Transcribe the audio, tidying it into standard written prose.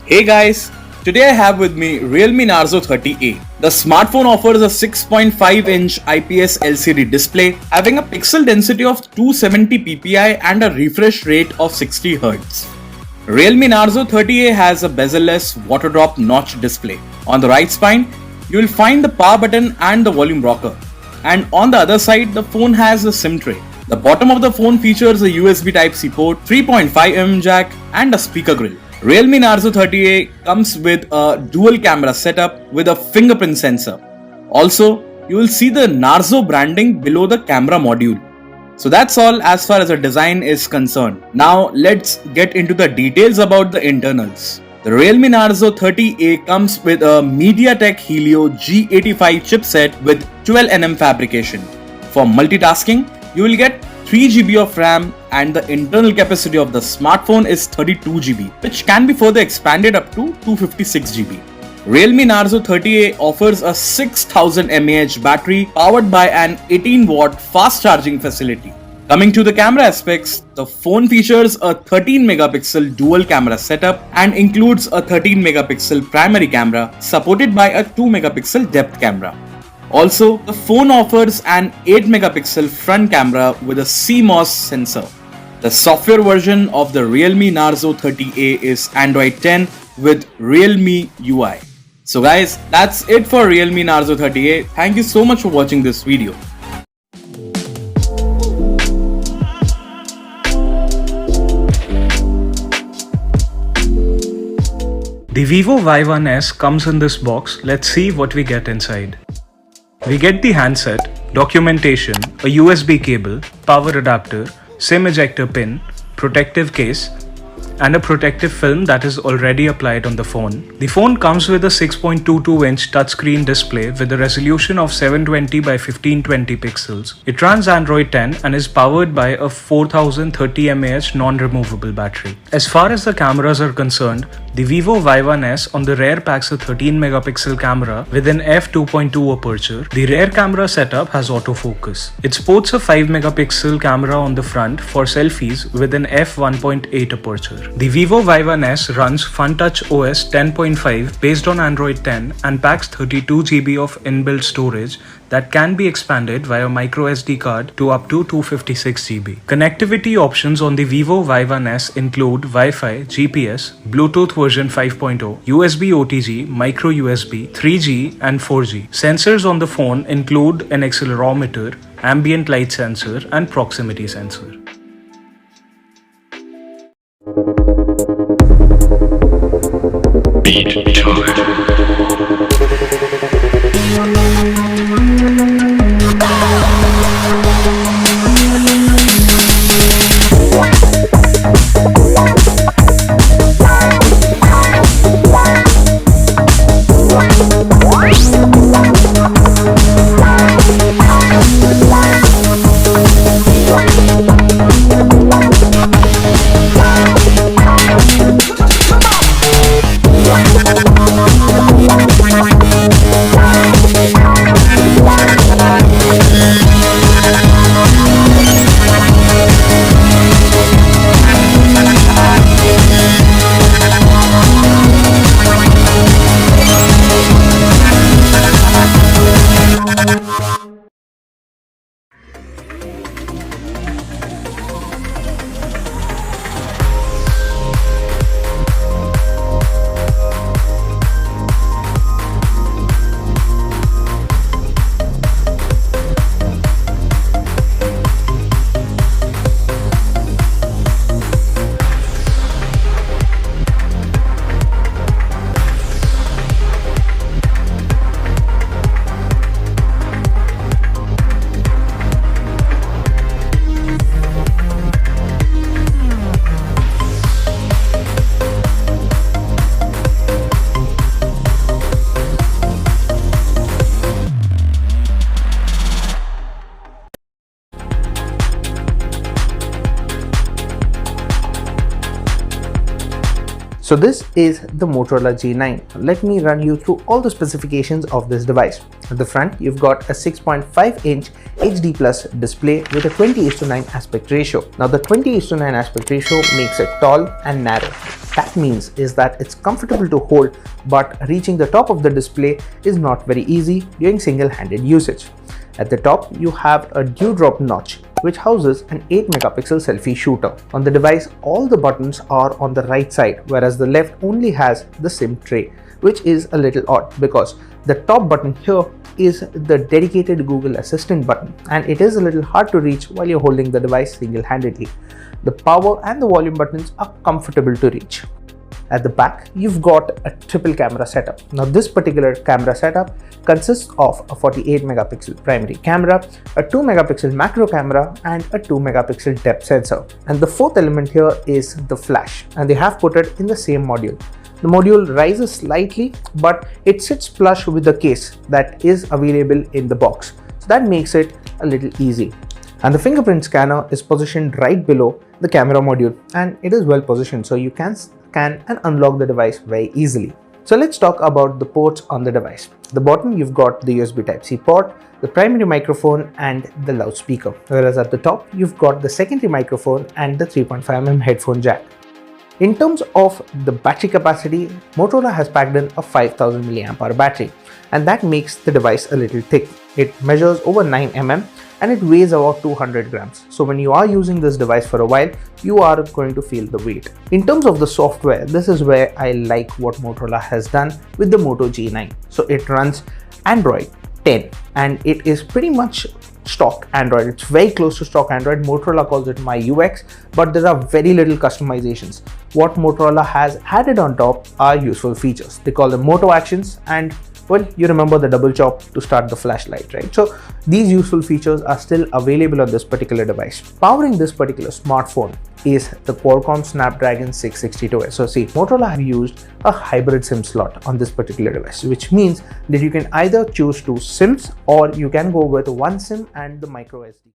Hey guys, today I have with me Realme Narzo 30A. The smartphone offers a 6.5-inch IPS LCD display having a pixel density of 270 ppi and a refresh rate of 60 Hz. Realme Narzo 30A has a bezel-less water drop notch display. On the right spine, you will find the power button and the volume rocker. And on the other side, the phone has a SIM tray. The bottom of the phone features a USB Type-C port, 3.5mm jack and a speaker grill. Realme Narzo 30A comes with a dual camera setup with a fingerprint sensor. Also, you will see the Narzo branding below the camera module. So that's all as far as the design is concerned. Now let's get into the details about the internals. The Realme Narzo 30A comes with a MediaTek Helio G85 chipset with 12nm fabrication. For multitasking, you will get 3GB of RAM and the internal capacity of the smartphone is 32GB, which can be further expanded up to 256GB. Realme Narzo 30A offers a 6000 mAh battery powered by an 18-watt fast charging facility. Coming to the camera aspects, the phone features a 13-megapixel dual camera setup and includes a 13-megapixel primary camera supported by a 2-megapixel depth camera. Also, the phone offers an 8-megapixel front camera with a CMOS sensor. The software version of the Realme Narzo 30A is Android 10 with Realme UI. So guys, that's it for Realme Narzo 30A. Thank you so much for watching this video. The Vivo Y1s comes in this box. Let's see what we get inside. We get the handset, documentation, a USB cable, power adapter, SIM ejector pin, protective case, and a protective film that is already applied on the phone. The phone comes with a 6.22-inch touchscreen display with a resolution of 720 by 1520 pixels. It runs Android 10 and is powered by a 4030 mAh non-removable battery. As far as the cameras are concerned, the Vivo Y1s on the rear packs a 13-megapixel camera with an f2.2 aperture. The rear camera setup has autofocus. It sports a 5-megapixel camera on the front for selfies with an f1.8 aperture. The Vivo Y1s runs FunTouch OS 10.5 based on Android 10 and packs 32GB of inbuilt storage that can be expanded via microSD card to up to 256GB. Connectivity options on the Vivo Y1s include Wi-Fi, GPS, Bluetooth version 5.0, USB OTG, micro USB, 3G and 4G. Sensors on the phone include an accelerometer, ambient light sensor and proximity sensor. Beat time. So this is the Motorola G9. Let me run you through all the specifications of this device. At the front, you've got a 6.5-inch HD Plus display with a 20:9 aspect ratio. Now the 20:9 aspect ratio makes it tall and narrow. That means is that it's comfortable to hold, but reaching the top of the display is not very easy during single-handed usage. At the top, you have a dewdrop notch, which houses an 8 megapixel selfie shooter. On the device, all the buttons are on the right side, whereas the left only has the SIM tray, which is a little odd because the top button here is the dedicated Google Assistant button, and it is a little hard to reach while you're holding the device single-handedly. The power and the volume buttons are comfortable to reach. At the back, you've got a triple camera setup. Now this particular camera setup consists of a 48 megapixel primary camera, a 2 megapixel macro camera and a 2 megapixel depth sensor. And the fourth element here is the flash, and they have put it in the same module. The module rises slightly, but it sits flush with the case that is available in the box. So that makes it a little easy. And the fingerprint scanner is positioned right below the camera module, and it is well positioned so you can scan and unlock the device very easily. So let's talk about the ports on the device. At the bottom, you've got the USB Type-C port, the primary microphone and the loudspeaker, whereas at the top, you've got the secondary microphone and the 3.5mm headphone jack. In terms of the battery capacity, Motorola has packed in a 5000 mAh battery, and that makes the device a little thick. It measures over 9 mm and it weighs about 200 grams. So when you are using this device for a while, you are going to feel the weight. In terms of the software, this is where I like what Motorola has done with the Moto G9. So it runs Android 10 and it is pretty much stock Android. It's very close to stock Android. Motorola calls it My UX, but there are very little customizations. What Motorola has added on top are useful features. They call them Moto Actions, and well, you remember the double chop to start the flashlight, right? So these useful features are still available on this particular device. Powering this particular smartphone is the Qualcomm Snapdragon 662 SoC. Motorola have used a hybrid SIM slot on this particular device, which means that you can either choose two SIMs or you can go with one SIM and the micro SD.